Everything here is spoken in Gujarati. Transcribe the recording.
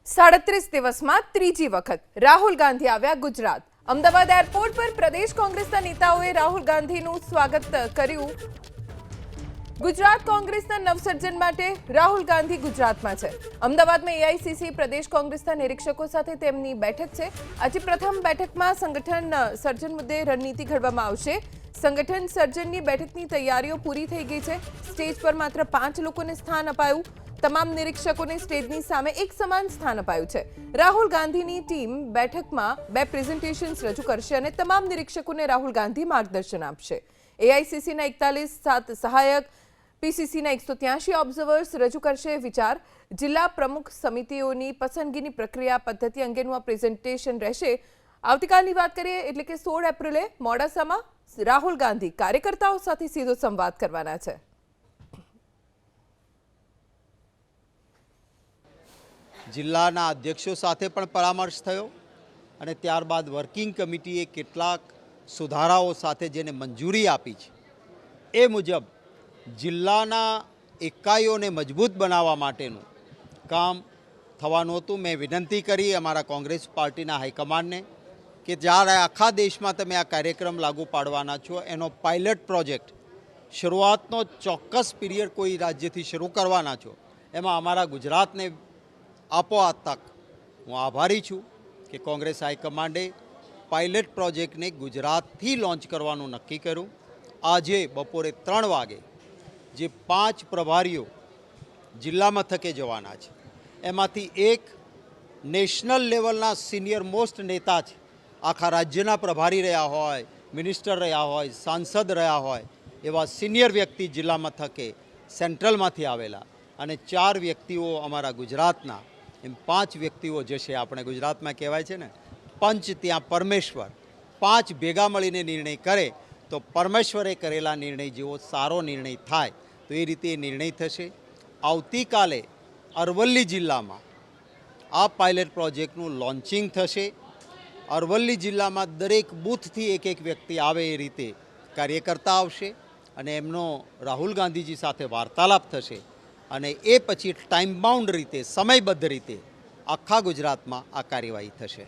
37 દિવસમાં ત્રીજી વખત રાહુલ ગાંધી આવ્યા ગુજરાત। અમદાવાદ એરપોર્ટ પર પ્રદેશ કોંગ્રેસના નેતાઓએ રાહુલ ગાંધીનું સ્વાગત કર્યું। ગુજરાત કોંગ્રેસના નવસર્જન માટે રાહુલ ગાંધી ગુજરાતમાં છે। અમદાવાદમાં એઆઈસીસી પ્રદેશ કોંગ્રેસના નિરીક્ષકો સાથે તેમની બેઠક છે। આજે પ્રથમ બેઠકમાં સંગઠન સર્જન મુદ્દે રણનીતિ ઘડવામાં આવશે। સંગઠન સર્જનની બેઠકની તૈયારીઓ પૂરી થઈ ગઈ છે। સ્ટેજ પર માત્ર 5 લોકોને સ્થાન અપાયું। તમામ નિરીક્ષકોને સ્ટેજની સામે એક સમાન સ્થાન અપાયું છે। રાહુલ ગાંધીની ટીમ બેઠકમાં 2 પ્રેઝન્ટેશન્સ રજૂ કરશે અને તમામ નિરીક્ષકોને રાહુલ ગાંધી માર્ગદર્શન આપશે। એઆઈસીસીના 41 સહાયક, પીસીસીના 183 ઓબ્ઝર્વર્સ રજૂ કરશે વિચાર। જિલ્લા પ્રમુખ સમિતિઓની પસંદગીની પ્રક્રિયા પદ્ધતિ અંગેનું આ પ્રેઝન્ટેશન રહેશે। આવતીકાલની વાત કરીએ એટલે કે 16 એપ્રિલે મોડાસામાં રાહુલ ગાંધી કાર્યકર્તાઓ સાથે સીધો સંવાદ કરવાના છે। જિલ્લાના અધ્યક્ષો સાથે પણ પરામર્શ થયો અને ત્યારબાદ વર્કિંગ કમિટીએ કેટલાક સુધારાઓ સાથે જેને મંજૂરી આપી છે એ મુજબ જિલ્લાના એકાઈઓને મજબૂત બનાવવા માટેનું કામ થવાનું હતું। મેં વિનંતી કરી અમારા કોંગ્રેસ પાર્ટીના હાઈકમાન્ડને કે જ્યારે આખા દેશમાં તમે આ કાર્યક્રમ લાગુ પાડવાના છો એનો પાયલટ પ્રોજેક્ટ શરૂઆતનો ચોક્કસ પીરિયડ કોઈ રાજ્યથી શરૂ કરવાના છો એમાં અમારા ગુજરાતને આપો આ તક। હું આભારી છું કે કોંગ્રેસ હાઈકમાન્ડે પાયલટ પ્રોજેક્ટને ગુજરાતથી લોન્ચ કરવાનું નક્કી કર્યું। આજે બપોરે 3 વાગે જે 5 પ્રભારીઓ જિલ્લા મથકે જવાના છે એમાંથી એક નેશનલ લેવલના સિનિયર મોસ્ટ નેતા છે। આખા રાજ્યના પ્રભારી રહ્યા હોય, મિનિસ્ટર રહ્યા હોય, સાંસદ રહ્યા હોય એવા સિનિયર વ્યક્તિ જિલ્લા મથકે સેન્ટ્રલમાંથી આવેલા અને 4 વ્યક્તિઓ અમારા ગુજરાતના, એમ 5 વ્યક્તિઓ જશે। આપણે ગુજરાતમાં કહેવાય છે ને પંચ ત્યાં પરમેશ્વર, 5 ભેગા મળીને નિર્ણય કરે તો પરમેશ્વરે કરેલા નિર્ણય જેવો સારો નિર્ણય થાય તો એ રીતે નિર્ણય થશે। આવતીકાલે અરવલ્લી જિલ્લામાં આ પાયલટ પ્રોજેક્ટનું લોન્ચિંગ થશે। અરવલ્લી જિલ્લામાં દરેક બૂથથી એક વ્યક્તિ આવે એ રીતે કાર્યકર્તા આવશે અને એમનો રાહુલ ગાંધીજી સાથે વાર્તાલાપ થશે અને એ પછી ટાઈમ બાઉન્ડ રીતે, સમયબદ્ધ રીતે આખા ગુજરાતમાં આ કાર્યવાહી થશે।